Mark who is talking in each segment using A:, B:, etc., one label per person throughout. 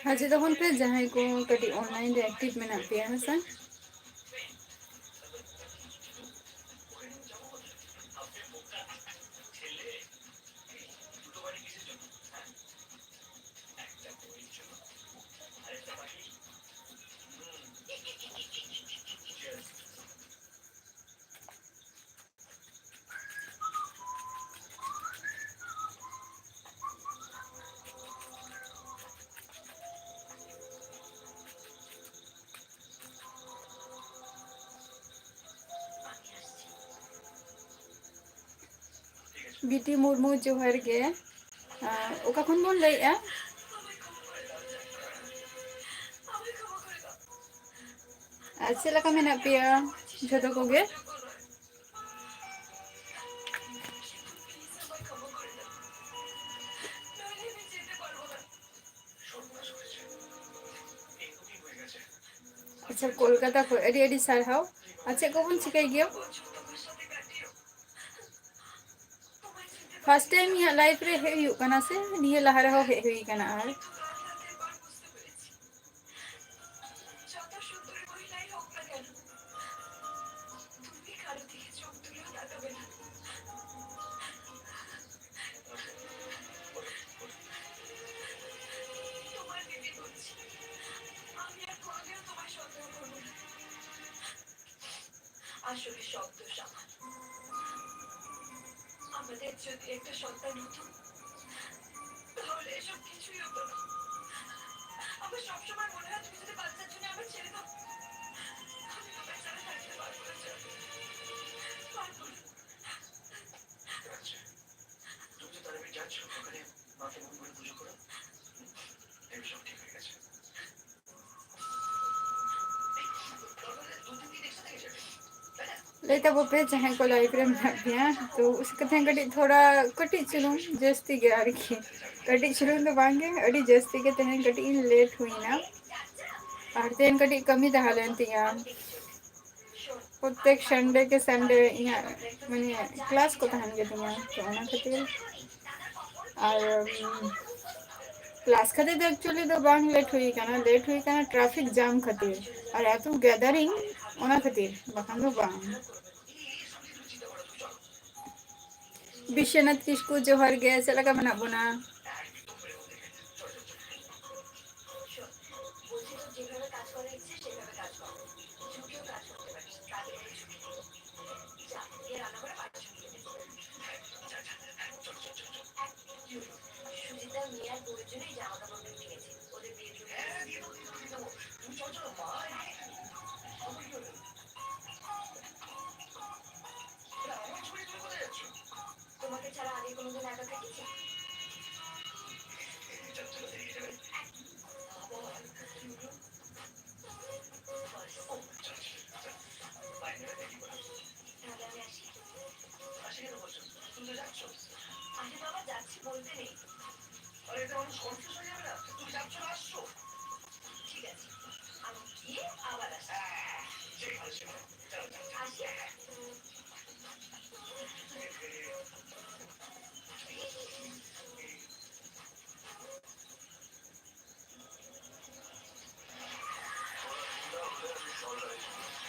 A: हाँ जी तखन पे जहाँ को कटी ऑनलाइन रे एक्टिव में पे है सर बीटी मुर्मू जोहर गे ओका खन बोन लैया चेद लका मेना पेया झोटो कोगे अच्छा कोलकाता को एडी एडी सारहाव अच्छा को बन चिकाय गियो फर्स्ट टाइम यहाँ लाइफ रे हे हुई कना से निये लहा रे हो हे हुई कना आर
B: আসলে শব্দ সমান আমাদের যদি একটা সন্তান হতো তাহলে এসব কিছুই হতো না আমার সবসময় মনে হয় তুমি যদি বাচ্চার জন্য আমার ছেড়ে দাও আমি তো বেচারা থাকতে পারবো না পারবো না তুমি তো তার যাচ্ছ ওখানে মাকে মন করে পুজো করো দেখবে সব ঠিক হয়ে গেছে
A: लेता वो पे चाहे को लाइफ रे में गया तो उसके थे कटी थोड़ा कटी चलूं जस्ती गया रखी कटी चलूं तो बांगे अड़ी जस्ती के तहन कटी लेट हुई ना और तेन कटी कमी दहालें तिया प्रत्येक संडे के संडे यहाँ मैंने क्लास को तहन के तिया तो ना खातिर और क्लास खातिर तो एक्चुअली तो बांग लेट हुई kana ट्रैफिक जाम खातिर और एतो गैदरिंग ओना खातिर बखान दो बांग विश्वनाथ किसको जोहर गया चला का मना बुना
B: তোমাকে ছাড়া আগে কোনোদিন একা থেকেছি আরে বাবা যাচ্ছি বলতে নেই আরে এটা মানুষ কনফিউজ হয়ে যাবে না তুমি যাচ্ছ না আসছো ঠিক আছে আমি গিয়ে আবার আসি আসি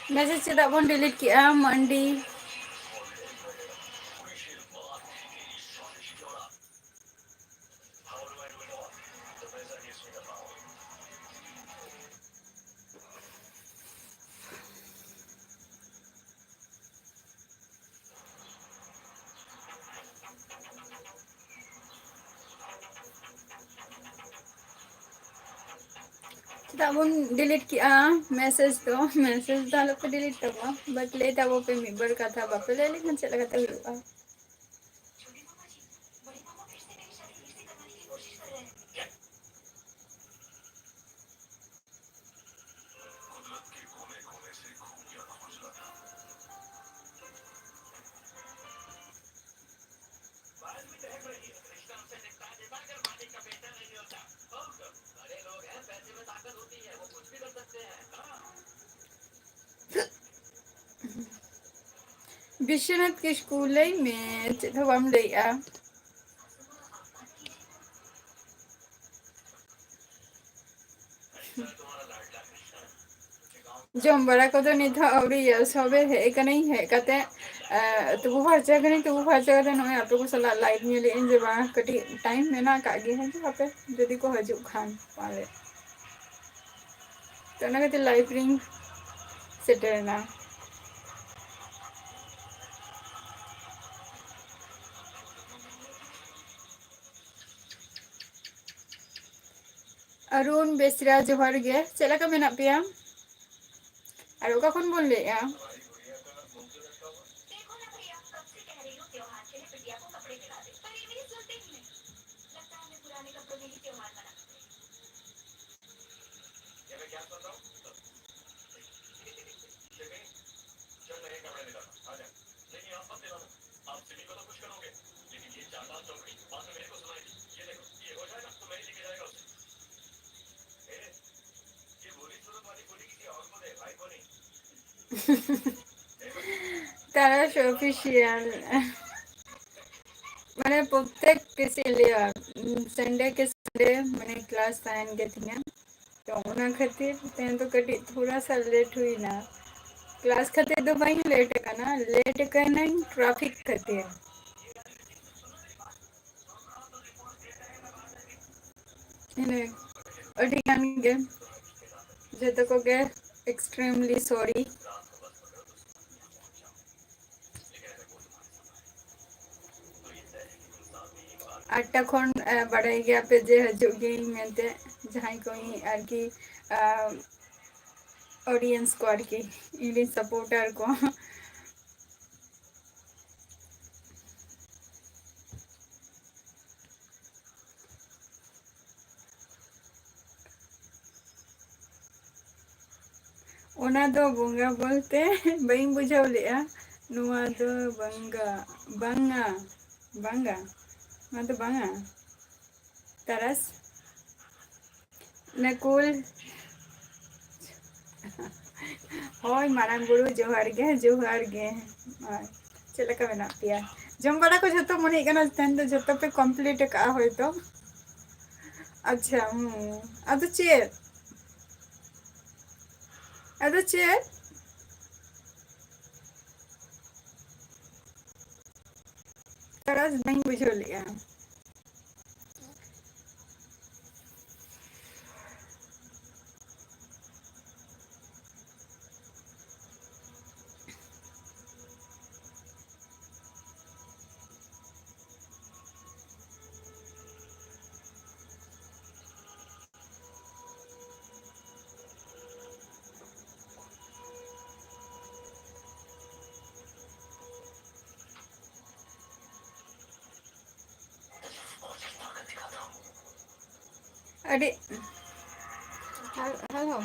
A: मैसेज से तब डिलीट किया मंडी तब डिलीट किया मैसेज दालो पे डिलीट तब बट ले तब पे मेंबर का था बाप ले लेकिन चला गया हुआ विश्वनाथ के स्कूल में तो हम ले आ ᱡᱚᱢ ᱵᱟᱲᱟ ᱠᱚᱫᱚ ᱱᱤᱛ ᱦᱚᱸ ᱟᱹᱣᱨᱤᱭᱟ ᱥᱚᱵᱮ ᱦᱮᱡ ᱠᱟᱹᱱᱟᱹᱧ ᱦᱮᱡ ᱠᱟᱛᱮ ᱛᱩᱯᱩ ᱯᱷᱟᱨᱪᱟ ᱠᱟᱹᱱᱟᱹᱧ ᱛᱩᱯᱩ ᱯᱷᱟᱨᱪᱟ ᱠᱟᱛᱮ ᱱᱚᱜᱼᱚᱭ ᱟᱯᱮ ᱠᱚ ᱥᱟᱞᱟᱜ ᱞᱟᱭᱤᱵᱷ ᱧᱮᱞᱮᱫ ᱟᱹᱧ ᱡᱮ ᱵᱟᱝ ᱠᱟᱹᱴᱤᱡ ᱴᱟᱭᱤᱢ ᱢᱮᱱᱟᱜ ᱟᱠᱟᱫ ᱜᱮᱭᱟ ᱦᱤᱡᱩᱜ ᱟᱯᱮ ᱡᱩᱫᱤ ᱠᱚ ᱦᱤᱡᱩᱜ ᱠᱷᱟᱱ ᱯᱟᱞᱮ ᱛᱚ ᱚᱱᱟ ᱠᱷᱟᱹᱛᱤᱨ ᱞᱟᱭᱤᱵᱷ ᱨᱤᱧ ᱥᱮᱴᱮᱨᱮᱱᱟ ᱚᱨᱩᱱ ᱵᱮᱥᱨᱟ ᱡᱚᱦᱟᱨ ᱜᱮ ᱪᱮᱫ ᱞᱮᱠᱟ ᱢᱮᱱᱟᱜ ᱯᱮᱭᱟ ᱟᱨ ᱚᱠᱟ ᱠᱷᱚᱱ ᱵᱚᱱ ᱞᱟᱹᱭᱮᱜᱼᱟ
B: देखो ना भैया कब से कह रही हूँ त्योहार के लिए बिटिया को कपड़े दिला दे पर ये मेरी सुनते ही नहीं लगता है हमें पुराने कपड़ों में ही त्योहार मनाना ये मैं क्या सुन रहा हूँ लेकिन चल नए कपड़े दिलाना आ जा नहीं आप मत दिलाना आप सिमी को तो खुश करोगे लेकिन ये चांदा चौकड़ी बाद में मेरे को सुनाएगी ये देखो ये हो जाएगा तो मैं ही लेके जाएगा उसे ये बोली सूरत वाली बोली किसी और को दे भाई को नहीं
A: তারাশ অফিসিয়াল মানে প্রত্যেক ᱥᱮᱞᱮᱭᱟ संडे के संडे मैंने क्लास ताहन गे थिया तो ओना खातिर तेन तो कटी थोड़ा सा लेट हुई ना क्लास खातिर तो बाई लेट कना लेट कना ट्रैफिक खातिर इने अडी गान गे जतो को गे एक्सट्रीमली सॉरी 8टा खन बाड़ाई गया पे जे हजु गे मेनते जहां को आरकी ऑडियंस को आरकी इनी सपोर्टर को ओना दो बंगा बोलते बई बुझाव लेआ नुआ दो बंगा बंगा बंगा ना तो बंगा तरस नकुल होय मारांग बुरु जोहार गे चल का मेना पिया जम बड़ा को जतो मने गना तन तो जतो पे कंप्लीट का होय तो अच्छा अदु चेत तरस नहीं बुझो लिया अरे हेलो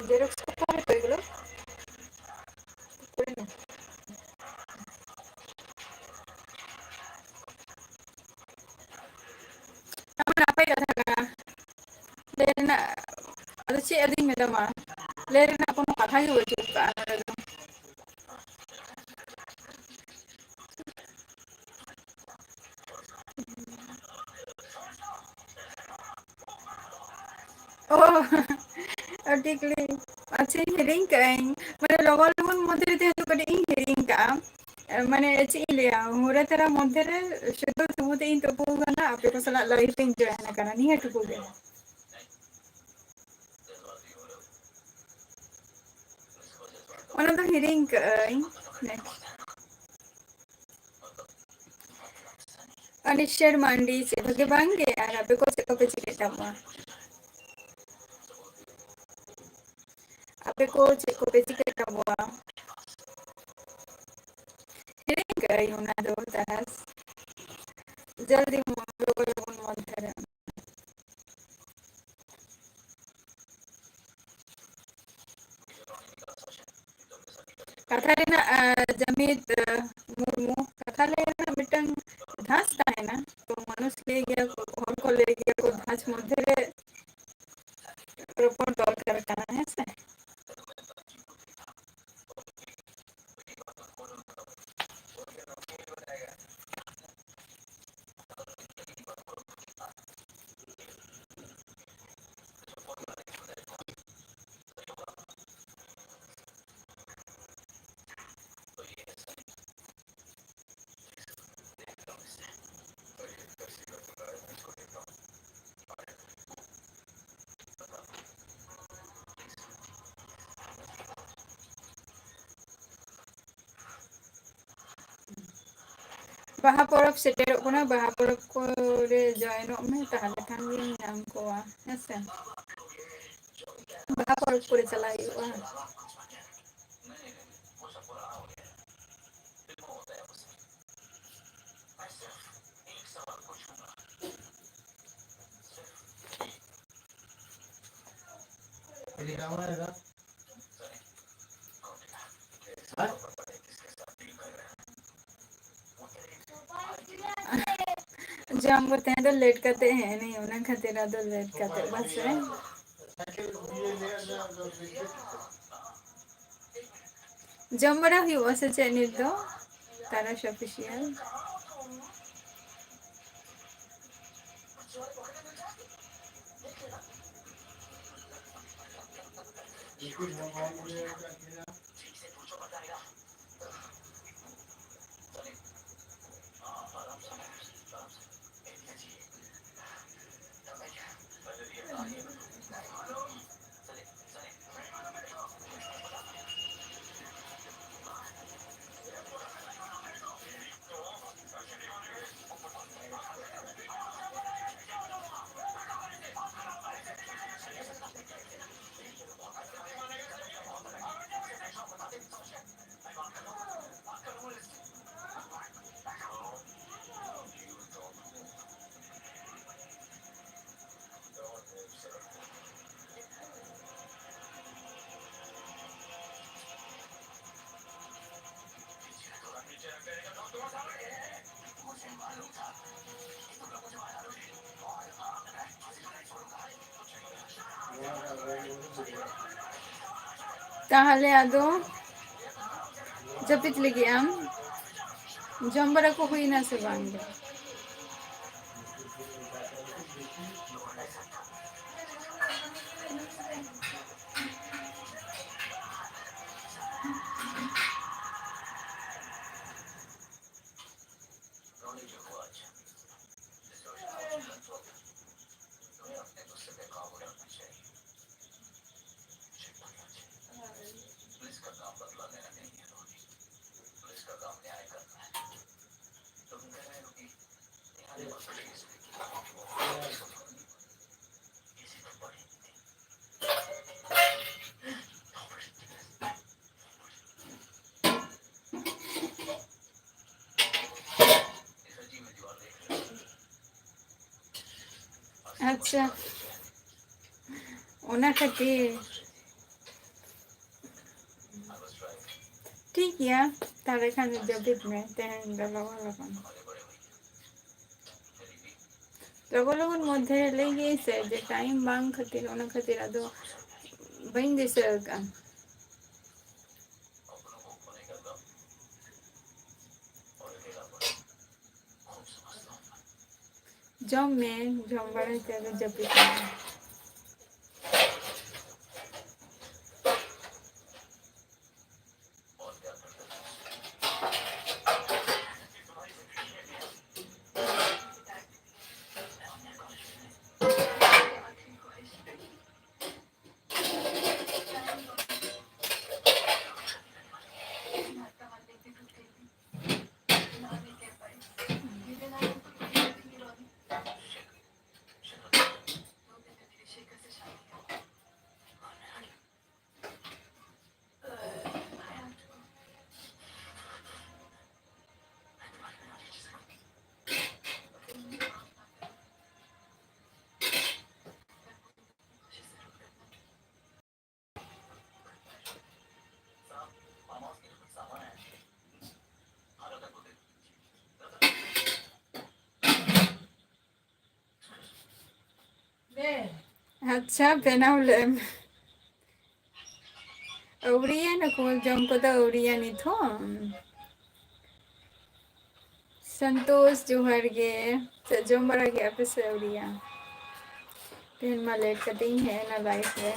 A: जेरॉक्स को परे पे गेलो apa ya sana lerena ada si ading medama lerena kono katha gi bochu ka oh article अच्छा हिरिंग काई माने लगल लगन मधे ते तो कटे हिरिंग का माने ची लिया मोरे तेरा मधे रे शुद्ध तुमते इन तो गना आपे को सला लाइफ एंजॉय ना करना नहीं है टुकु गे ओना तो हिरिंग काई अनिश्चर मांडी से भगे बांगे और आपे को से को पे चिकेटा मा आपे को से को पे चिकेटा मा हिरिंग काई ओना दो तरस जल्दी लोग लोग मन करे कथारेना जमीत मुर्मू कथालेना मिटन घास ताहे ना तो मनुष्य ले गया और को ले गया को घास मध्य रे रोपण दरकार काना है से ᱵᱟᱦᱟ ᱯᱚᱨᱚᱵᱽ ᱥᱮᱴᱮᱨᱚᱜ ᱠᱟᱱᱟ ᱵᱟᱦᱟ ᱯᱚᱨᱚᱵᱽ ᱠᱚᱨᱮ ᱡᱚᱭᱮᱱᱚᱜ ᱢᱮ ᱛᱟᱦᱚᱞᱮ ᱠᱷᱟᱱ ᱜᱮᱢ ᱧᱟᱢ ᱠᱚᱣᱟ ᱦᱮᱸᱥᱮ ᱵᱟᱦᱟ ᱯᱚᱨᱚᱵᱽ ᱠᱚᱨᱮ ᱪᱟᱞᱟᱜ ᱦᱩᱭᱩᱜᱼᱟ ᱡᱚᱢ ᱠᱚ ᱛᱟᱦᱮᱸ ᱫᱚ ᱞᱮᱴ ᱠᱟᱛᱮ ᱦᱮᱡ ᱱᱟᱹᱧ ᱚᱱᱟ ᱠᱷᱟᱹᱛᱤᱨ ᱟᱫᱚ ᱞᱮᱴ ᱠᱟᱛᱮ ᱵᱟᱥᱮ ᱡᱚᱢ ᱵᱟᱲᱟ ᱦᱩᱭᱩᱜᱼᱟ ᱥᱮ ᱪᱮᱫ ᱱᱤᱛ ᱫᱚ ᱛᱟᱨᱟᱥ ᱚᱯᱷᱤᱥᱤᱭᱟᱞ ᱛᱟᱦᱚᱞᱮ ᱟᱫᱚ ᱡᱟᱹᱯᱤᱫ ᱞᱟᱹᱜᱤᱫ ᱟᱢ ᱡᱚᱢ ᱵᱟᱲᱟ ᱠᱚ ᱦᱩᱭᱱᱟ ᱥᱮ ᱵᱟᱝ ᱜᱮ ᱟᱪᱪᱷᱟ ᱚᱱᱟ ᱠᱷᱟᱹᱛᱤᱨ ᱴᱷᱤक गया तारे खान जपित में तेहन ᱫᱚ ᱞᱚᱜᱚᱱ ᱞᱚᱜᱚᱱ ᱢᱚᱫᱽᱫᱷᱮ ᱞᱟᱹᱭ ᱜᱮᱭᱟᱹᱧ ᱥᱮ ᱡᱮ ᱴᱟइम ᱵᱟᱝ ᱠᱷᱟᱹᱛᱤᱨ ᱚᱱᱟ ᱠᱷᱟᱹᱛᱤᱨ ᱟᱫᱚ ᱵᱟᱹᱧ ᱫᱤᱥᱟᱹ ᱟᱠᱟᱫᱼᱟ ᱡᱚᱢ ᱢᱮ ᱡᱚᱢ ᱵᱟᱲᱟ ᱠᱟᱛᱮ ᱟᱫᱚ ᱡᱟᱹᱯᱤᱫ ᱢᱮ अच्छा बेनाव लेम अवड़िया न को जम को दा अवड़िया नित हो संतोष जोहर गे से जम बड़ा गे पे से अवड़िया तेन मा लेट कटिंग है ना लाइफ रे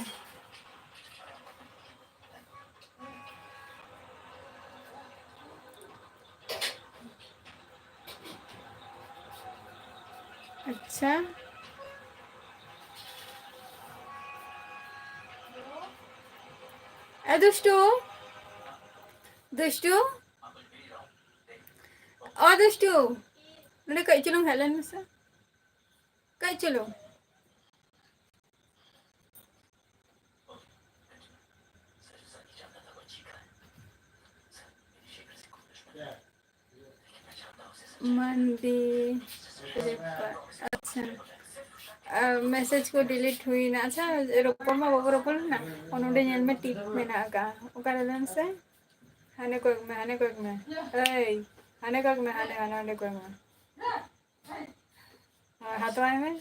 A: अच्छा ए दुष्टू दुष्टू Oh, there's two. Nade kay chulong Helen masa. Kay chulong. मंडी अच्छा मैसेज को डिलीट हुई ना अच्छा रोपल मा बाबू रोपल ना उन्होंने नेल में टिप में ना का ओकर लेन से हाने कोई में ए हाने कोई में हाने कोई में हाथ आए में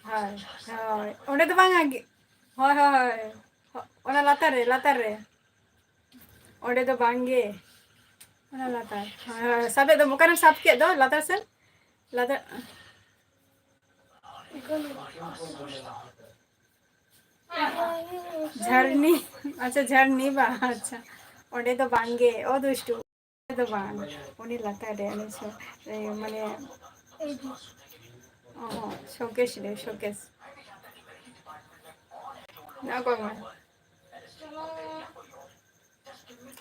A: हाय हाय उन्हें तो बांग आगे हाय हाय उन्हें लाता रे उन्हें तो बांगे उन्हें लाता हाय साबे तो मुकरम साफ किया दो लाता से लाता झरनी अच्छा झरनी बा अच्छा ओंडे तो बांगे ओ दुष्टू तो बांग उन्हें लाता रे उन्हें सो मने ओह शोकेश रे शोकेश ना कोई में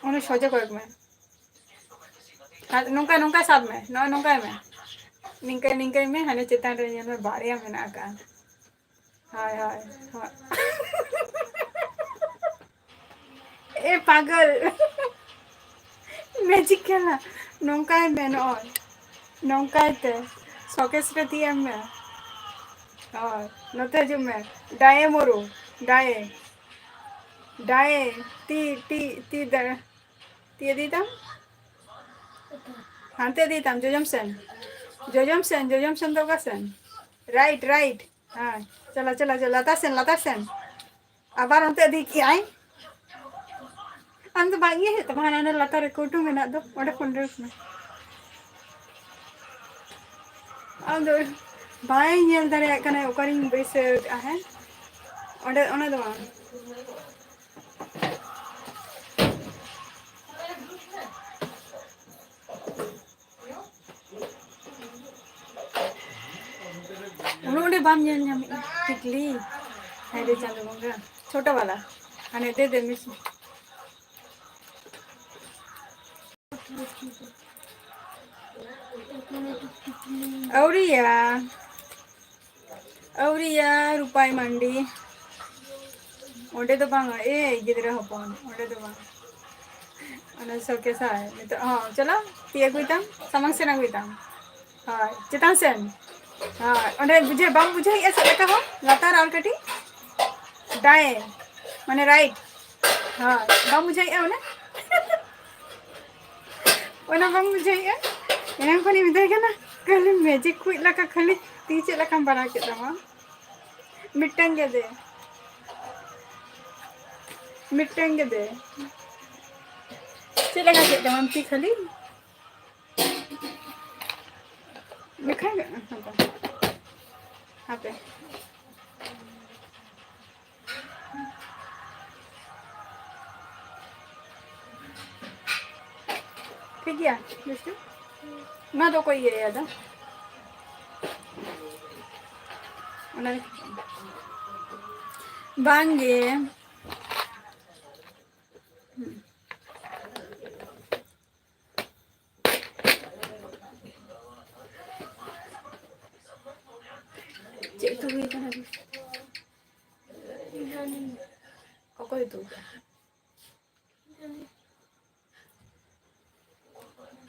A: उन्हें सोचे कोई में नौका नौका साब में नौका में निंके में हने चितान रे ये में बारिया में ना का हाय हाय ए पागल मैजिक खेला नौका में और नौका ते शोकेश रे ती में और नते जो में डाए मोरू डाए डाए ती दी तम हांते दी तम जोजम सन तो का सन राइट हाँ चला लता सन आबार उनते दी की आई हम तो बांगी है तो भाना ने लता रे कोटू में ना दो ओडे पंडर में हम तो बाई नेल दारे कने ओकरिन बेसे आहे ओडे ओने दो उन्होंने बाम नेल न्याम टिकली है दे चांदो बंगा छोटा वाला हने दे मिस औरिया रुपाई मंडी ओंडे तो बांगा ए गिदरा हपन ओंडे तो बांगा अना सोके साय तो हां चलो तिए गुइताम समंग से ना गुइताम हां चितान सेन हां ओंडे बुझे बांग बुझे ऐसे लेका हो लतार और कटी दाए माने राइट हां बांग बुझे ए ओना बांग बुझे ए एना कोनी मिदे केना खाली मैजिक कुछ लका खाली ती चे लका बना के दमा मिटंगे दे चे लका के दमा ती खाली दिखा हाँ पे ठीक है दोस्तों ना तो कोई है याद बांगे तो भी करना कोई तो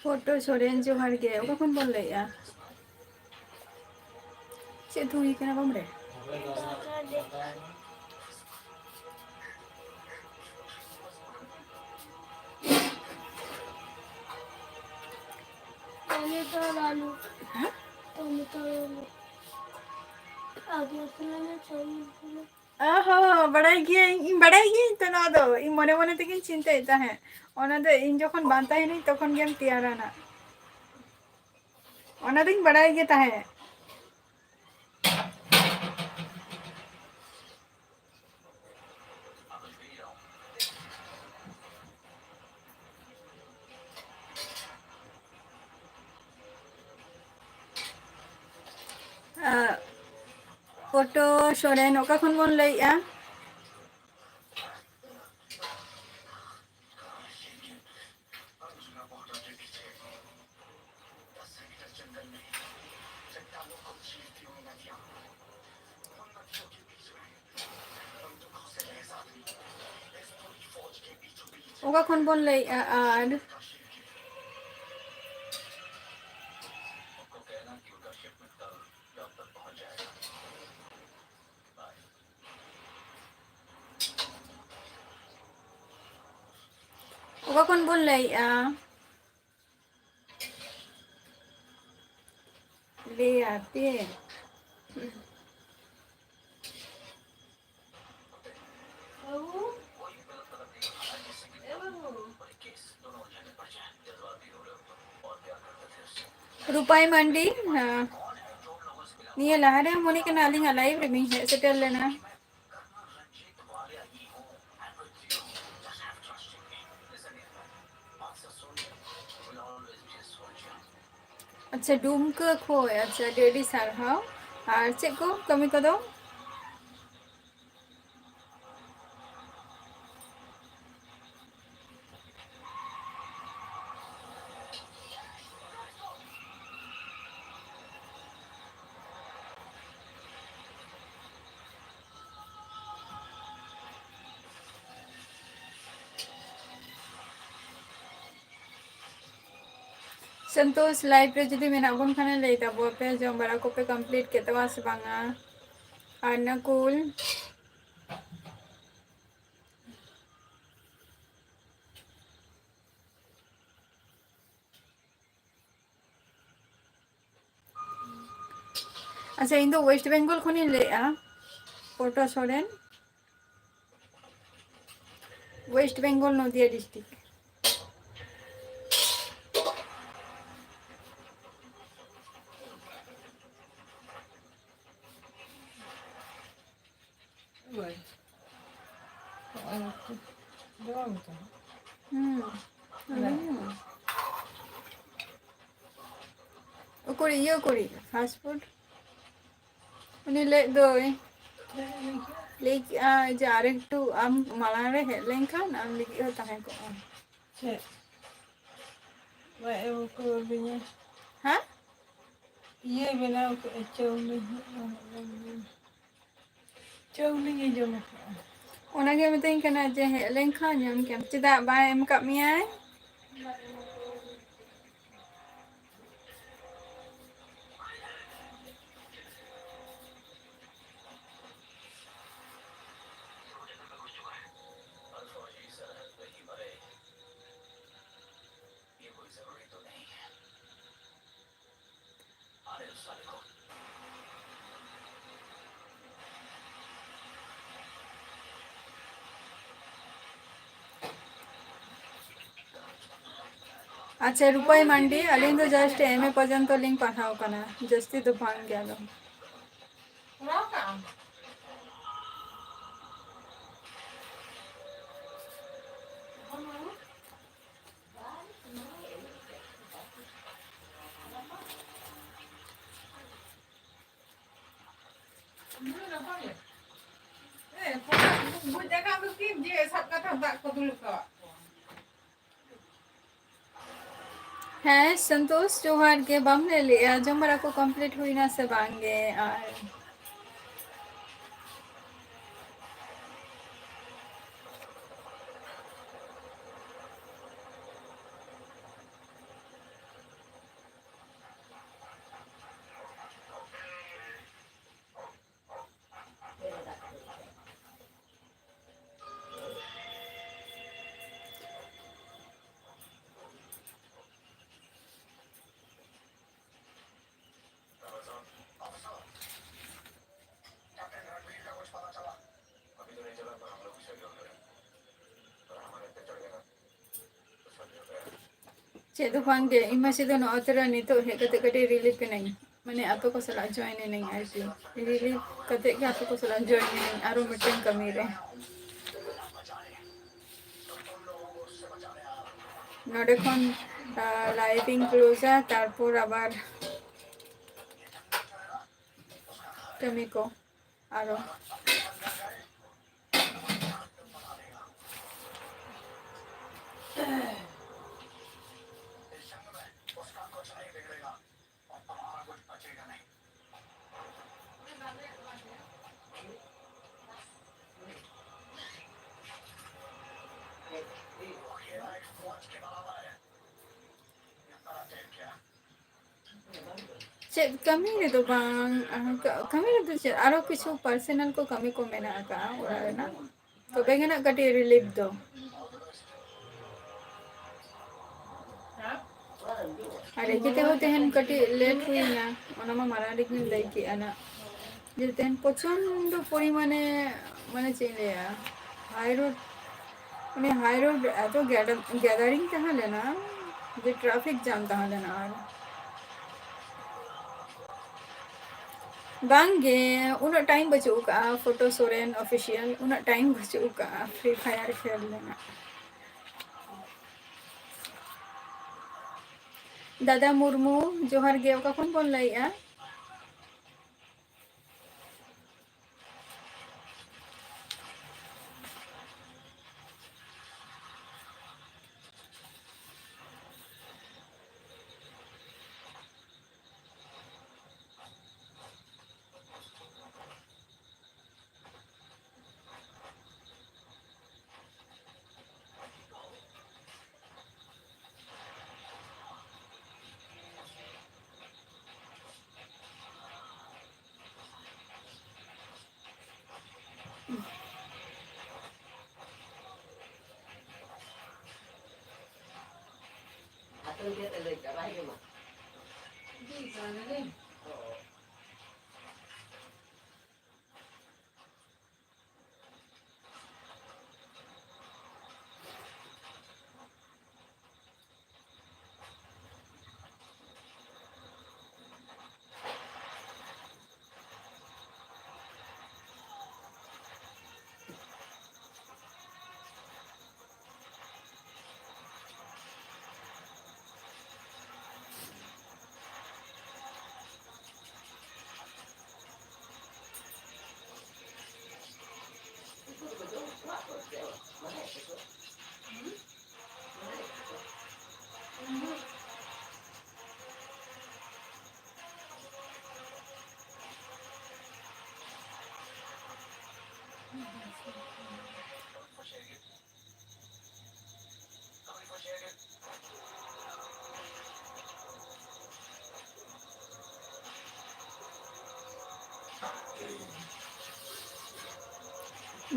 A: फोटो सोरेन जो हर गए ओका कौन बोल रही है चे तू ही करना बमरे
C: टमाटर आलू टमाटर आलू आगे चलना चाहिए
A: आहो बड़ाई तो ना दो इन मने मने तकिन चिंता इता है ओना दो इन जखन बांता ही नहीं तखन गेम तैयार ना ओना दिन बड़ाई गे ताहे फोटो सोरेन ओका खन बोन लइया ᱚᱠᱟ ᱠᱷᱚᱱ ᱵᱚᱱ ᱞᱟᱹᱭᱮᱜᱼᱟ ᱟᱨ ᱚᱠᱟ ᱠᱷᱚᱱ ᱵᱚᱱ ᱞᱟᱹᱭᱮᱜᱼᱟ? ᱞᱟᱹᱭᱟᱯᱮ
C: बाबू ए बाबू
A: रूपाई मंडी निये लहरे मोनी के नालिंग लाइव रे मी है सेटल लेना अच्छा डुमका खोय अच्छा डेडी सारहाव और चेक को कमी को दो संतोष लाइव रे जुदी मेना बन खाने लई ताबो पे जम बड़ा को पे कंप्लीट के तवा से बांगा और नकुल अच्छा इन दो वेस्ट बंगाल खनि लईआ पोटा सोरेन वेस्ट बंगाल नदिया डिस्ट्रिक्ट ओकरी ये करी फास्ट फूड उन्हें ले दो लेक जार एकटू आम माला रे हे लेंखान आम लिखि होता है को हाँ
D: ये बनाओ चौली जमा
A: ओनागे मिताई कना जे हे लेंखान हम के चेदा बाय एम का मियाय अच्छा रुपाई मंडी अलिंग दो जस्ट एमए पर्यंत लिंक पठाओ कना जस्ती तो भांग गया लो है संतोष जोहार के बम ले लिया जो मेरा को कंप्लीट हुई ना से बांगे और चेदो भांगे इमा से दो नौतरा नहीं तो है कते कते रिलीफ के नहीं मैंने आप को सलाह ज्वाइन नहीं आईसी रिलीफ कते के आप को सलाह ज्वाइन नहीं आरो मीटिंग कमी रे नोडे खन लाइविंग क्लोजा तारपुर आबार कमी को आरो ᱪᱮᱫ ᱠᱟᱹᱢᱤ ᱨᱮᱫᱚ ᱵᱟᱝ ᱠᱟᱹᱢᱤ ᱨᱮᱫᱚ ᱪᱮᱫ ᱟᱨᱚ ᱠᱤᱪᱷᱩ ᱯᱟᱨᱥᱚᱱᱟᱞ ᱠᱚ ᱠᱟᱹᱢᱤ ᱠᱚ ᱢᱮᱱᱟᱜ ᱟᱠᱟᱜᱼᱟ ᱚᱲᱟᱜ ᱨᱮᱱᱟᱜ ᱛᱚᱵᱮ ᱜᱮᱱᱟᱜ ᱠᱟᱹᱴᱤᱡ ᱨᱤᱞᱤᱯ ᱫᱚ ᱟᱨ ᱮᱠᱮ ᱛᱮᱦᱚᱸ ᱛᱮᱦᱮᱧ ᱠᱟᱹᱴᱤᱡ ᱞᱮᱴ ᱦᱩᱭᱱᱟ ᱚᱱᱟ ᱢᱟ ᱢᱟᱲᱟᱝ ᱨᱮᱜᱤᱧ ᱞᱟᱹᱭ ᱠᱮᱜᱼᱟ ᱱᱟᱜ ᱡᱮ ᱛᱮᱦᱮᱧ ᱯᱨᱚᱪᱚᱱᱰᱚ ᱯᱚরিমাণে মানে ᱪᱮᱫ ᱤᱧ ᱞᱟᱹᱭᱟ হাইরোড মানে হাইরোড এত গ্যাদারিং তাহᱮᱸ ᱞᱮᱱᱟ যে ট্রাফিক জ্যাম তাᱦᱮᱸ ᱞᱮᱱᱟ আর ᱵᱟᱝᱜᱮ ᱩᱱᱟᱹᱜ ᱴᱟᱭᱤᱢ ᱵᱟᱹᱪᱩᱜ ᱟᱠᱟᱜᱼᱟ ᱯᱷᱳᱴᱳ ᱥᱳᱨᱮᱱ ᱚᱯᱷᱤᱥᱤᱭᱟᱞ ᱩᱱᱟᱹᱜ ᱴᱟᱭᱤᱢ ᱵᱟᱹᱪᱩᱜ ᱟᱠᱟᱜᱼᱟ ᱯᱷᱨᱤ ᱯᱷᱟᱭᱟᱨ ᱠᱷᱮᱞ ᱨᱮᱱᱟᱜ ᱫᱟᱫᱟ ᱢᱩᱨᱢᱩ ᱡᱚᱦᱟᱨ ᱜᱮ ᱚᱠᱟ ᱠᱷᱚᱱ ᱵᱚᱱ ᱞᱟᱹᱭᱮᱜᱼᱟ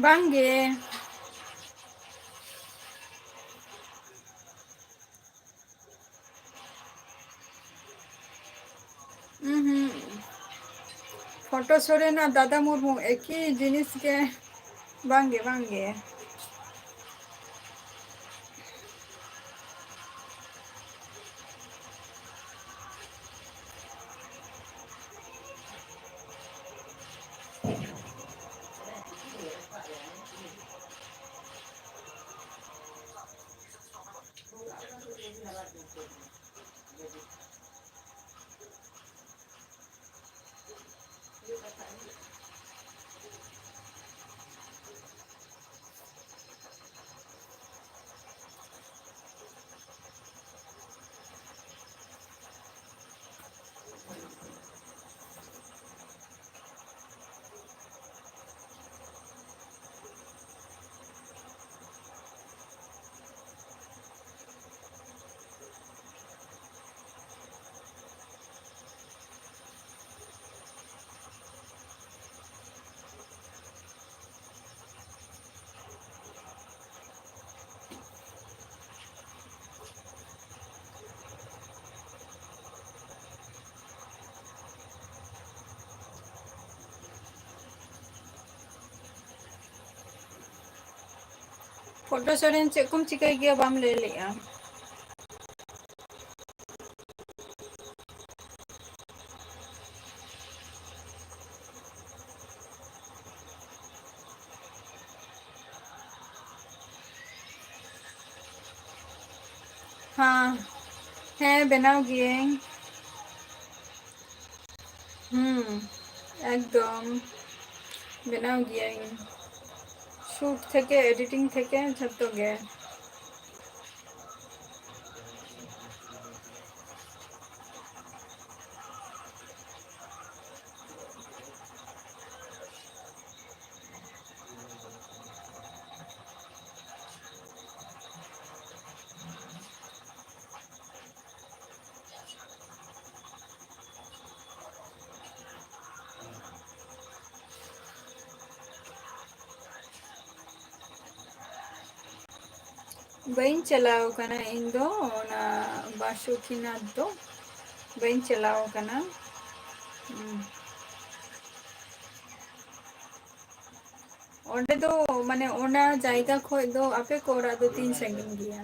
A: ᱵᱟᱝᱜᱮ ᱯᱷᱳᱴᱳ ᱥᱳᱨᱮᱱ ᱟᱨ ᱫᱟᱫᱟ ᱢᱩᱨᱢᱩ ᱮᱠᱤ ᱡᱤᱱᱤᱥ ᱜᱮ ᱵᱟᱝᱜᱮ ᱵᱟᱝᱜᱮ ᱯᱷᱳᱴᱳ ᱥᱳᱨᱮᱱ ᱪᱮᱫ ᱠᱚᱢ ᱪᱤᱠᱟᱹᱭ ᱜᱮᱭᱟ ᱵᱟᱢ ᱞᱟᱹᱭ ᱞᱮᱜᱼᱟ ᱦᱮᱸ ᱵᱮᱱᱟᱣ ᱜᱤᱭᱟᱹᱧ একদম ᱵᱮᱱᱟᱣ ᱜᱤᱭᱟᱹᱧ ᱥᱩᱴ থেকে এডিটিং থেকে ᱡᱷᱚᱛᱚ ᱜᱮ bain chalao kana indo ona Bashokinath do bain chalao kana. onde do mane ona jayga khoj do ape ko ora do 3 sangin gaya.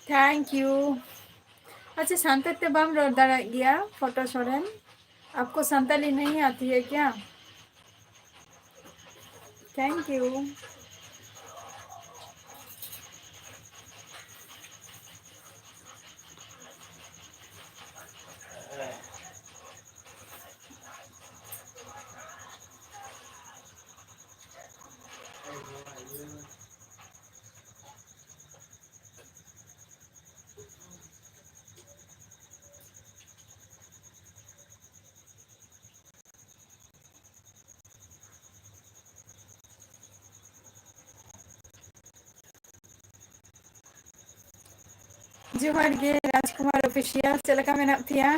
A: Thank you. अच्छा सांतल ते बम रोड गया फोटो सोरेन आपको संताली नहीं आती है क्या? Thank you. जोहार गे राजकुमार ऑफिशियल चलका मेना पिया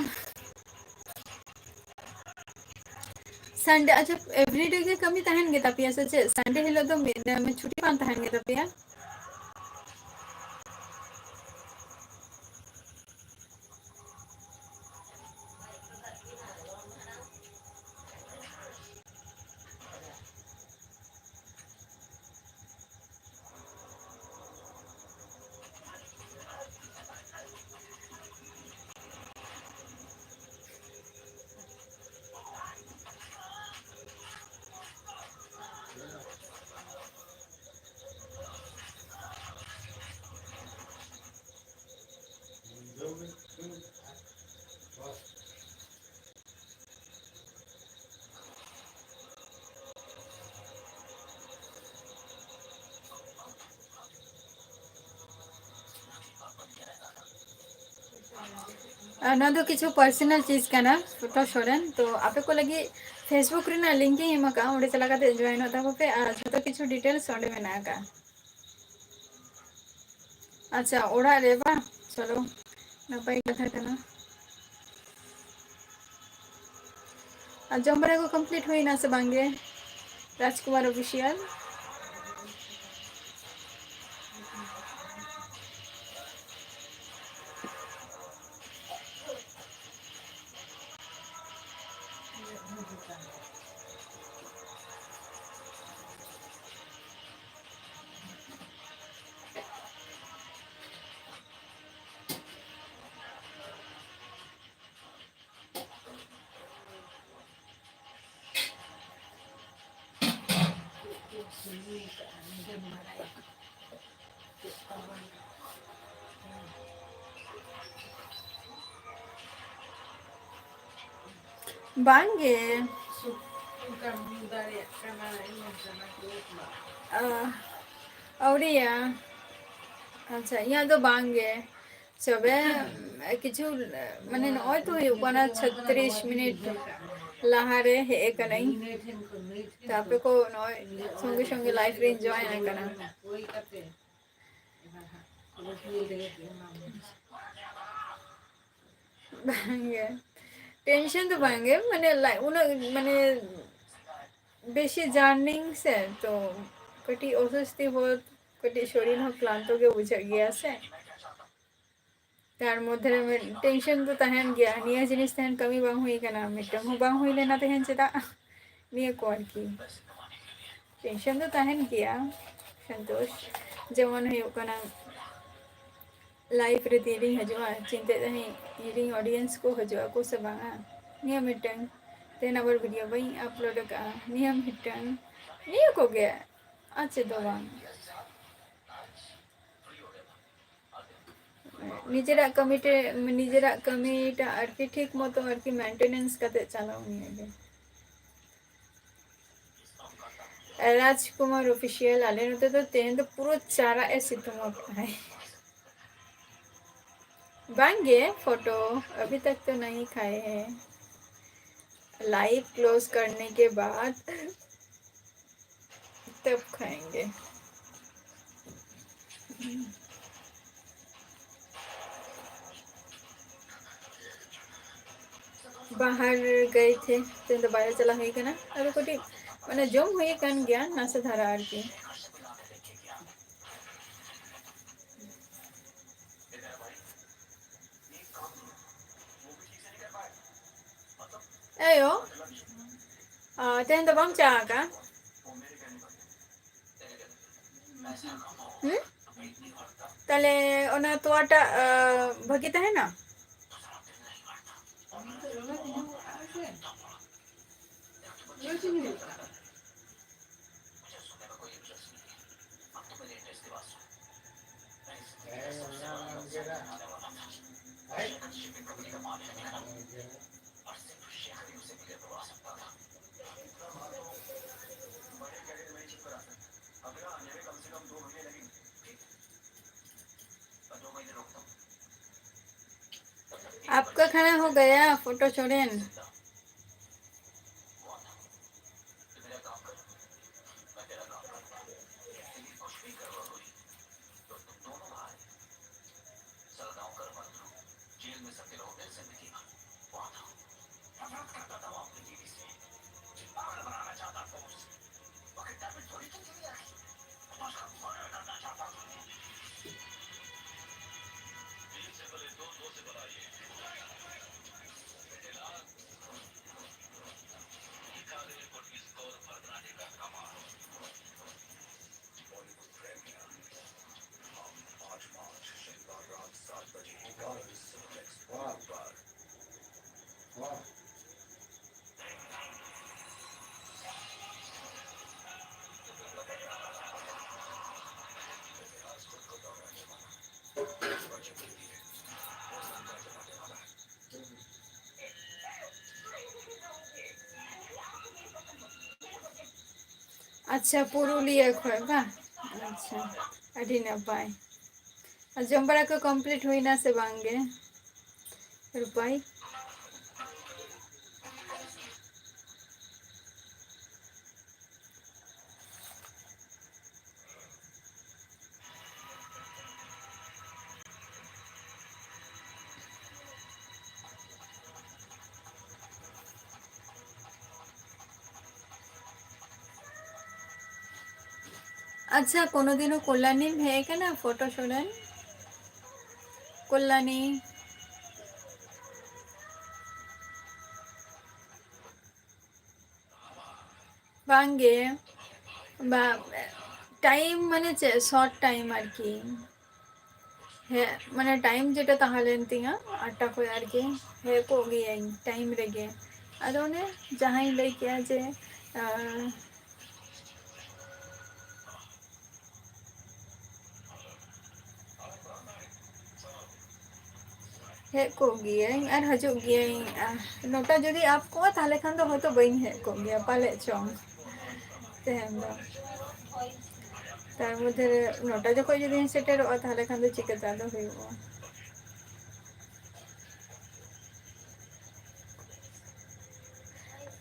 A: संडे अच्छा एवरीडे के कमी तहन गे तापिया से संडे हिलो तो में छुट्टी पान तहन गे तापिया ना तो किछु पर्सनल चीज का ना फोटो सोरेन तो आपे को लगी फेसबुक रे ना लिंक ही एमा का ओडे चला काते जॉइन होता पे आज तो किछु डिटेल्स ओडे में ना का अच्छा ओड़ा रे बा चलो नपाई कथा कना जमबरे को कंप्लीट हुई ना से बांगे राजकुमार ऑफिशियल बांगे औरिया अच्छा यहाँ तो बांगे सबे किछु माने नय तो हुई 36 मिनट लहारे हे कनई तापे को नय संगे संगे लाइफ रे जॉइन कना ᱵᱟᱝᱜᱮ ᱴᱮᱱᱥᱚᱱ ᱫᱚ ᱵᱟᱝᱜᱮ ᱢᱟᱱᱮ ᱩᱱᱟᱹᱜ ᱢᱟᱱᱮ বেশি জার্নিং সে তো ᱠᱟᱹᱴᱤᱡ অস্বস্তি বোধ ᱠᱟᱹᱴᱤᱡ শরীর ᱦᱚᱸ ক্লান্ত ᱜᱮ ᱵᱩᱡᱷᱟᱹᱜ ᱜᱮᱭᱟ ᱥᱮ ᱛᱟᱨ ᱢᱚধ্যে ᱨᱮ ᱴᱮᱱᱥᱚᱱ ᱫᱚ ᱛᱟᱦᱮᱱ ᱜᱮᱭᱟ ᱱᱤᱭᱟᱹ ᱡᱤᱱᱤᱥ ᱛᱟᱦᱮᱱ ᱠᱟᱹᱢᱤ ᱵᱟᱝ ᱦᱩᱭ ᱠᱟᱱᱟ ᱢᱤᱫᱴᱟᱝ ᱦᱚᱸ ᱵᱟᱝ ᱦᱩᱭ ᱞᱮᱱᱟ ᱛᱮᱦᱮᱧ ᱪᱮᱫᱟᱜ ᱱᱤᱭᱟᱹ ᱠᱚ ᱟᱨᱠᱤ ᱴᱮᱱᱥᱚᱱ ᱫᱚ ᱛᱟᱦᱮᱱ ᱜᱮᱭᱟ ᱥᱚᱱᱛᱳᱥ ᱡᱮᱢᱚᱱ ᱦᱩᱭᱩᱜ ᱠᱟᱱᱟ लाइफ रे तीन हजूआ चिंते तीन ऑडियंस को हजूआ को से बांगा निया मिटन तेन अबर वीडियो बई अपलोड का निया मिटन निया को गया अच्छे दो बांग निजेरा कमिटे निजेरा कमिटा आरकी ठीक मतो आरकी मेंटेनेंस करते चलाओ निया के राजकुमार ऑफिशियल आले नते तो तेन तो पूरा चारा ऐसे तुम है बांगे फोटो अभी तक तो नहीं खाए हैं लाइव क्लोज करने के बाद तब खाएंगे बाहर गए थे तो बाहर चला हुई के ना अभी कोटी मैंने जम हुई कन गया ना से धारा आरती ayo तेन तो बम चाह का ताले ओना तोटा भगिता है ना आपका खाना हो गया फोटो छोड़ेन अच्छा पुरुलिया खोय बा अच्छा अड़ी नपाय जम बड़ा को कंप्लीट हुई ना से बांगे रुपाई अच्छा कोनो दिनो कल्याणी है क्या ना फोटो छोड़न कल्याणी बांगे बा टाइम माने शॉर्ट टाइम आरकी है माने टाइम जेटा ताहलेन तिंगा 8टा को आरकी है को गई टाइम रेगे अदो ने जहां लई किया जे है को गई और हजू गई नोटा जदि आपको ताहले खान तो होतो बइन है को गया पाले चोंग तेहन दो तार मध्य नोटा जो जदि सेटेरो ताहले खान तो चिकता दो हुइबो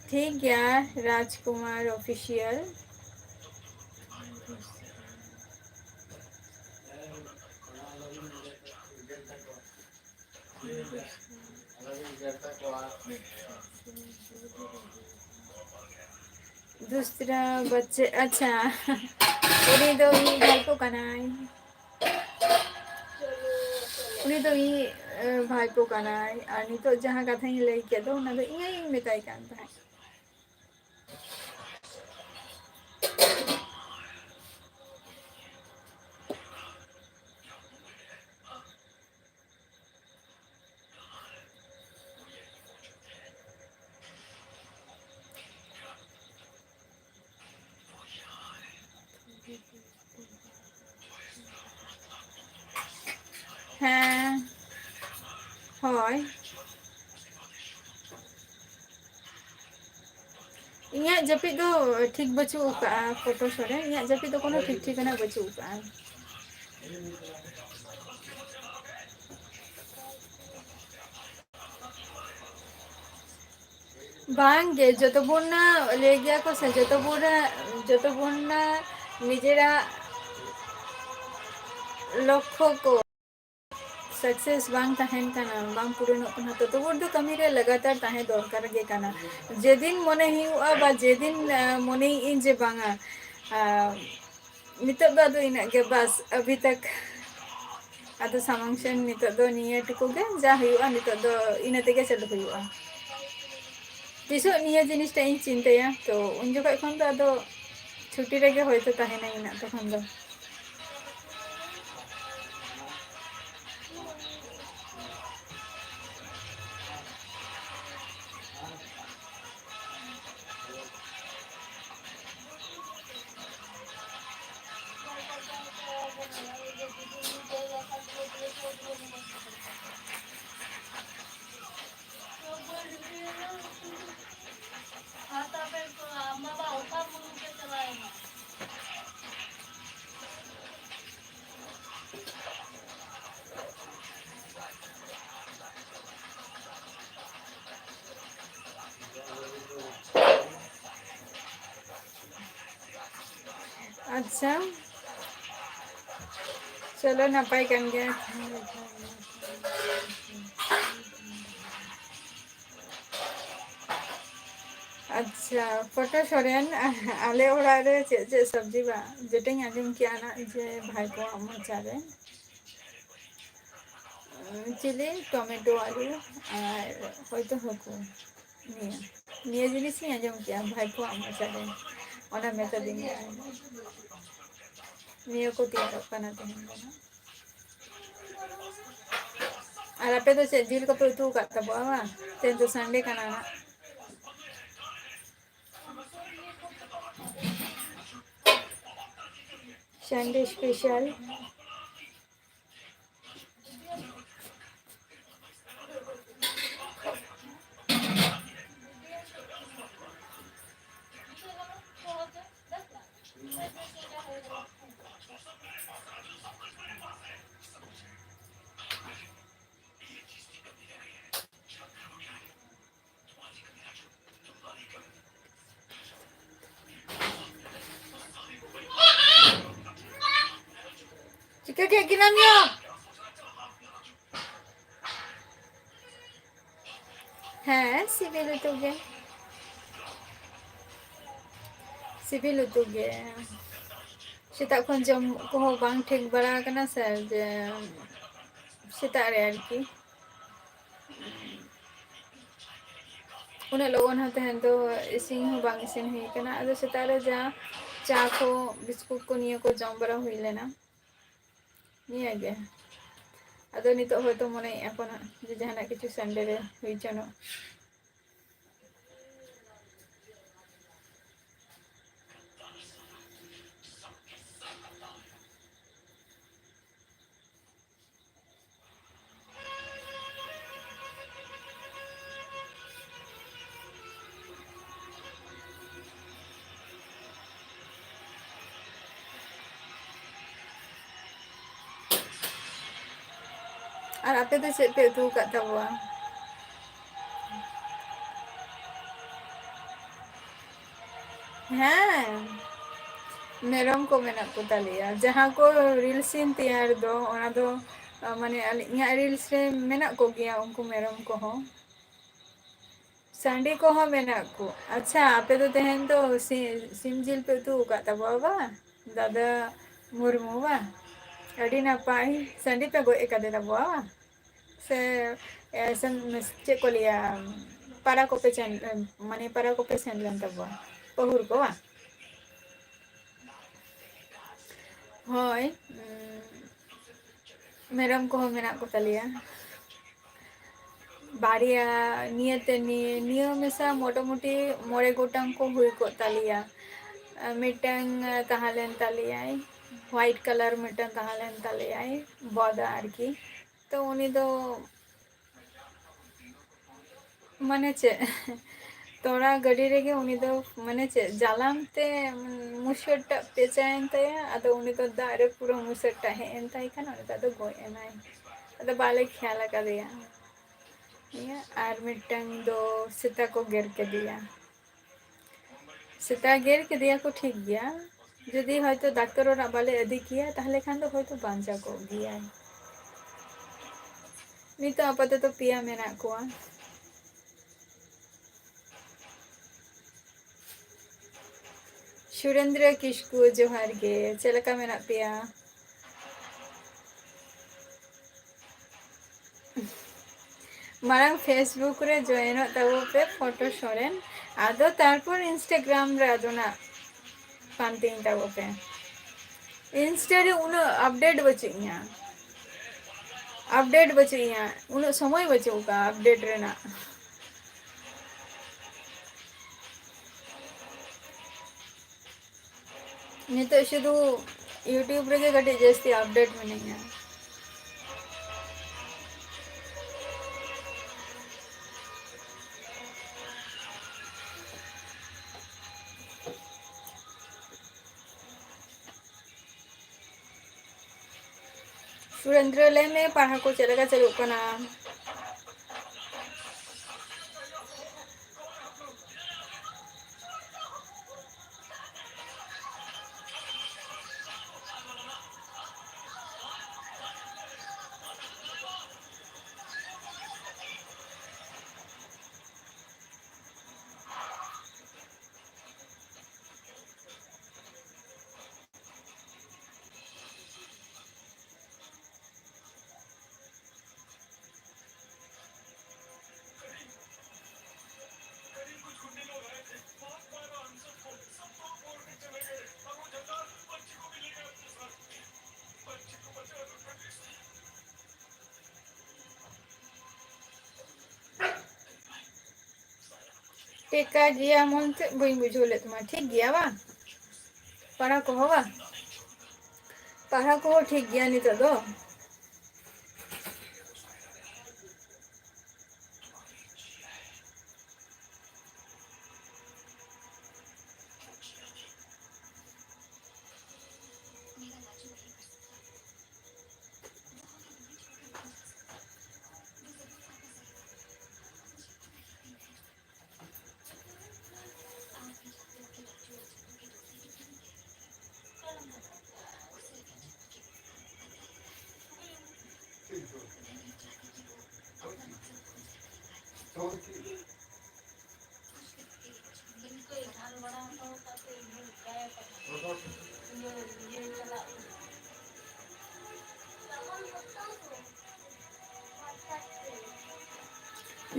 A: ठीक गया राजकुमार ऑफिशियल दूसरा बच्चे अच्छा उनी दो ही भाईपो कनाई उनी दो ही भाईपो कनाई और नितो जहां कथा ही लई के दो ना दो इयाई मेताई कान ताई हाँ होय इया जपी दो ठीक बचू का फोटो छोड़े इया जपी दो कोनो ठीक ठिकाना बचू का बांगे जतो बुना ले गया को से जतो बुना निजेरा लक्ष्य को सक्सेस बांग तहन कना बांग पूर्ण कना तो बोर दो कमी रे लगातार तहे दरकार गे कना जेदिन मने हिउआ बा जेदिन मने इन जे बांगा नितो दो इना के बस अभी तक आदो सामंगशन नितो दो निये टुकु गे जा हुआ नितो दो इना तेगे चलो हुआ तिसो निये जिनिस टा इन चिंताया तो उन जगह खन दो आदो छुट्टी रेगे होयतो तहेना इना तखन दो अच्छा चलो नपाई कन गया अच्छा फोटो छोड़ेन आले ओड़ा रे चे सब्जी बा जेटिंग आजम किया ना जे भाई को मोचा रे चिली टमेटो आलू और होयतो हको निये जिनिस नि आजम किया भाई को मोचा रे ओना मेता दिन निये को तियार कना तहन बना और आपे तो जिल को उतू काता बावा तेन तो संडे कना ना संडे स्पेशल चिका क्या गिनानिया हाँ सिविल तो गे सेता खन जम को बांग ठीक बड़ा कना सर जे सेता रे आरकी उन्हें लोगों ने तहन तो इसिंग हो बांग इसिंग हुई कना अदो सेता रे जा चा को बिस्कुट को निया को जम बड़ा हुई लेना निया गे अदो नितो होतो मने अपन जे जहाना किछु संडे रे हुई जनो और आपे तो चेक पे तू का तबवा हाँ मेरम को मेना को तालिया जहाँ को रील सीन तैयार दो ओना दो माने इᱧाᱜ रील्स रे मेनाक को गया उनको मेरम को हो सांडी को हो मेनाक को अच्छा आपे तो तेहन तो सिम जिल पे तू का तबो बा दादा मुर्मू बा अड़ी नापाई सांडी पे गो एका दे तबो बा से सन चे को लिया para को पे चैन माने para को पे सेन लन तबो पहुर को बा होय मेरम को हो मेनाक को तलिया बारिया नियते नियो मेसा मोटामुटी मोड़े गोटांग को हुई को तालिया मिटंग तहालेन तालियाई व्हाइट कलर मिटंग तहालेन तालियाई बॉदा आरकी तो उनी दो माने चे तोरा गडी रेगे उनी दो माने चे जालाम ते मुशट पेचायन तया अदो उनी दो दारे पूरा मुशट हेन ताई खाना उनी दो गोय एनाई अदो बाले ख्याल का दिया और मिटंग दो सीता को गिर के दिया सीता गिर के दिया को ठीक गया जदि हयतो डाक्टर और बाले अदी किया ताहले खान दो हयतो बांचा को गया नी तो आपातत पिया मेना को सुरेंद्र किस्कू जोहार गे चलका मेना पिया मारंग फेसबुक रे जॉइन तबो पे फोटो सोरेन आदो तारपर इंस्टाग्राम रे आदोना पांतिंग तबो पे इंस्टा रे उनो अपडेट बचिया उनो समय बचुका अपडेट रेना नितो शुधु यूट्यूब रे गटे जस्ती अपडेट मिनिया सुरेंद्र ले में पढ़ा को चलेगा चलो कना टेका गया मोनते बई बुझोले तुम्हारा ठीक गया बा पढ़ा को ठीक गया नहीं तो दो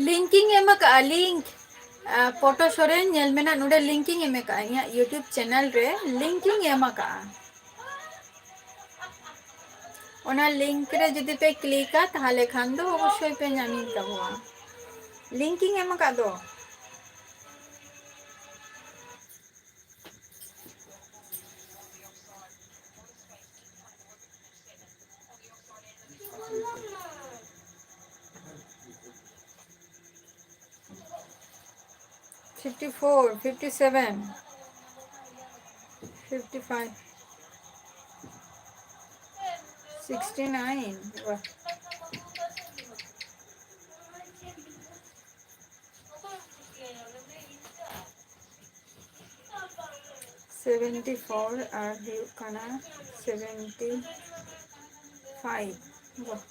A: ลิงกิ้ง एमका लिंक फोटो सोरेन नेल मेना नोडे लिंकिंग एमका या यूट्यूब चैनल रे लिंकिंग एमका ओना लिंक रे जदि पे क्लिका ताहले खान दो अवश्य पे नामिन तबवा लिंकिंग एमका दो $54, $57, $55, $69. $74 और $75. ᱵᱟᱦ,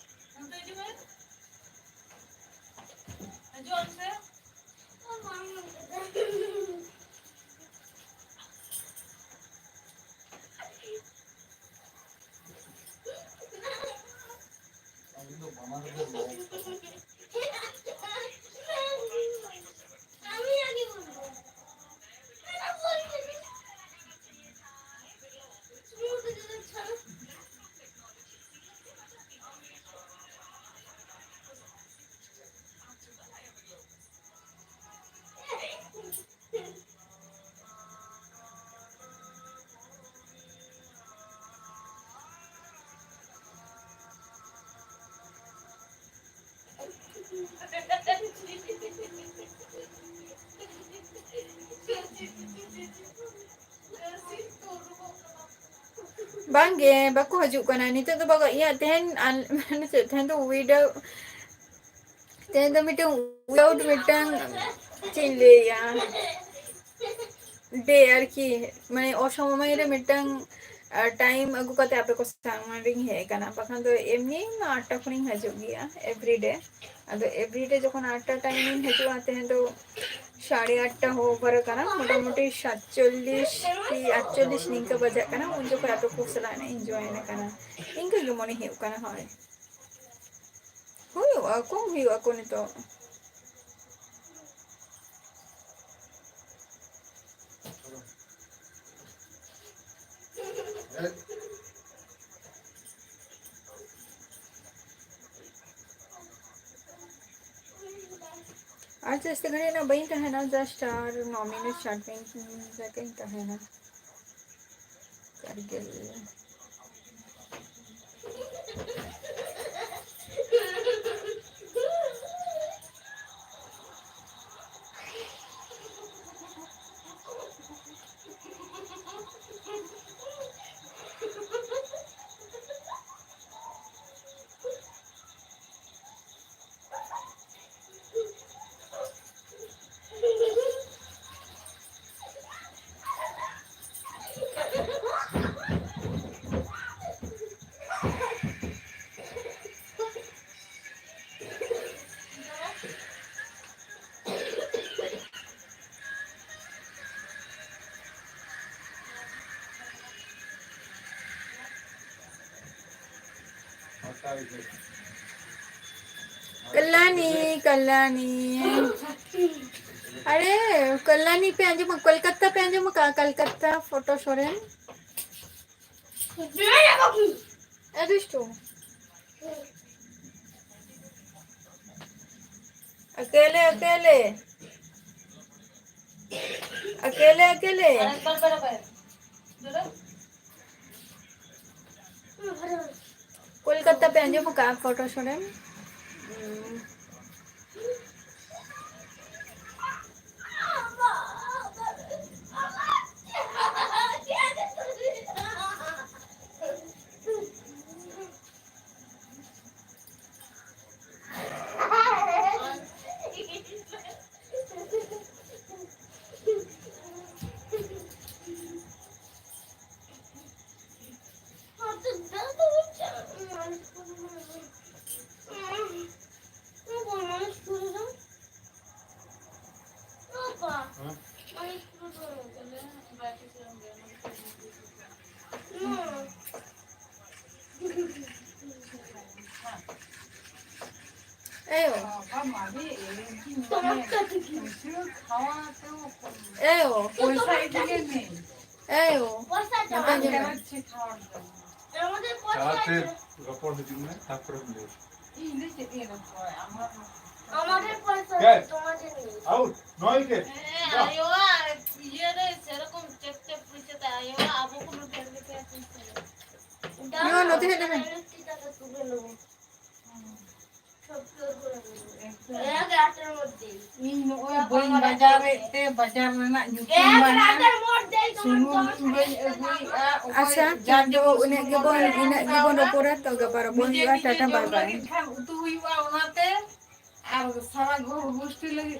A: ᱵᱟᱝᱜᱮ ᱵᱟᱠᱚ ᱦᱤᱡᱩᱜ ᱠᱟᱱᱟ ᱱᱤᱛᱚᱜ ᱫᱚ ᱵᱟᱠᱚ ᱤᱧᱟᱹᱜ ᱛᱮᱦᱮᱧ ᱢᱟᱱᱮ ᱪᱮᱫ ᱛᱮᱦᱮᱧ ᱫᱚ ᱢᱤᱫᱴᱟᱝ ᱩᱭᱟᱩᱴ ᱢᱤᱫᱴᱟᱝ ᱪᱮᱫ ᱤᱧ ᱞᱟᱹᱭᱟ ᱰे ᱟᱨᱠि ᱢᱟᱱᱮ ᱚᱥᱚᱢᱚᱭ ᱨᱮ ᱢᱤᱫᱴᱟᱝ टाइम ᱟᱹᱜᱩ ᱠᱟᱛᱮ ᱟᱯᱮ ᱠᱚ ᱥᱟᱢᱟᱝ ᱦᱮᱡ ᱟᱠᱟᱱᱟ ᱵᱟᱠᱷᱟᱱ ᱫᱚ ᱮᱢᱱᱤ 8টা ᱠᱷᱚᱱᱤᱧ ᱦᱤᱡᱩᱜ ᱜᱮᱭᱟ ᱮᱵᱨᱤᱰे ᱟᱫᱚ ᱮᱵᱨᱤᱰे ᱡᱚᱠᱷᱚᱱ 8টা টাইম ᱤᱧ ᱦᱤᱡᱩᱜᱼᱟ ᱛᱮᱦᱮᱧ ᱫᱚ 8:30 ᱦᱚ ᱵᱟᱨ ᱠᱟᱱᱟ ᱢᱳᱴᱟᱢᱩᱴᱤ 47 কি 48 ᱱᱤᱝᱠᱟᱹ ᱵᱟᱡᱟᱜ ᱠᱟᱱᱟ ᱩᱱ ᱡᱚᱠᱷᱚᱱ ᱟᱯᱮ ᱠᱚ ᱥᱟᱞᱟᱜ ᱤᱧ ᱡᱚᱭᱮᱱ ᱟᱠᱟᱱᱟ ᱤᱱᱠᱟᱹ ᱜᱮ ᱢᱚᱱᱮ ᱦᱩᱭᱩᱜ ᱠᱟᱱᱟ ᱦᱳᱭ ᱦᱩᱭᱩᱜᱼᱟ ᱠᱚᱢ ᱦᱩᱭᱩᱜᱼᱟ ᱠᱚ ᱱᱤᱛᱚᱜ আর জাস্ট ঘরে না বই তাহেনা জাস্ট আর 9 মিনিট 60 সেকেন্ড তাহেনা কারগিল कल्याणी कल्याणी अरे कल्याणी पे अंजुम कोलकाता पे अंजुम का कलकत्ता फोटो शोरेन अदिष्टो अकेले अकेले अकेले अकेले कोलकाता पे अंजुम का फोटो शोरेन एयो एयो
D: পয়সা এদিকে নেই
A: एयो
E: চালাতে রপর দিন না তারপরে বলে
D: ইংলিশে দিয়ে রাখো আমার
B: আমাদের পয়সা
E: কে?
B: তোমাদের নেই
E: আউট নয় কে
C: আয়ো আর ইয়ে রে সেরকম চেক চেক পুইছে তা আয়ো আবো কোনো ফেলতে আছে
A: No, no te dejes.
B: টাকা তুলে নেবো সব তোর করে নেবো এক রাতের মধ্যে
D: ᱤᱧ ᱱᱚᱜᱼᱚᱭ ᱵᱟᱹᱧ ᱵᱟᱡᱟᱨᱮᱫ ᱛᱮ ᱵᱟᱡᱟর ᱨᱮᱱᱟᱜ ᱧᱩᱛᱩᱢ
B: এক
D: ᱵᱟᱝ
B: রাতের মধ্যে
D: ᱥᱩᱱᱩᱢ ᱵᱟᱹᱧ ᱟᱹᱜᱩᱭᱮᱫᱼᱟ
A: अच्छा जादो उन्हें गिबon ropora to gapara bon
D: ᱱᱤᱡᱮ
A: yuga
D: ᱱᱤᱡᱮ
A: tata
D: ᱡᱚᱢ
A: bye bye
D: ᱞᱟᱹᱜᱤᱫ ᱠᱷᱟᱱ ᱩᱛᱩ ᱦᱩᱭᱩᱜᱼᱟ ᱚᱱᱟᱛᱮ ᱟᱨ ᱥᱟᱨᱟ ᱜᱷᱚᱨ ᱜᱳᱥᱴᱤ ᱞᱟᱹᱜᱤᱫ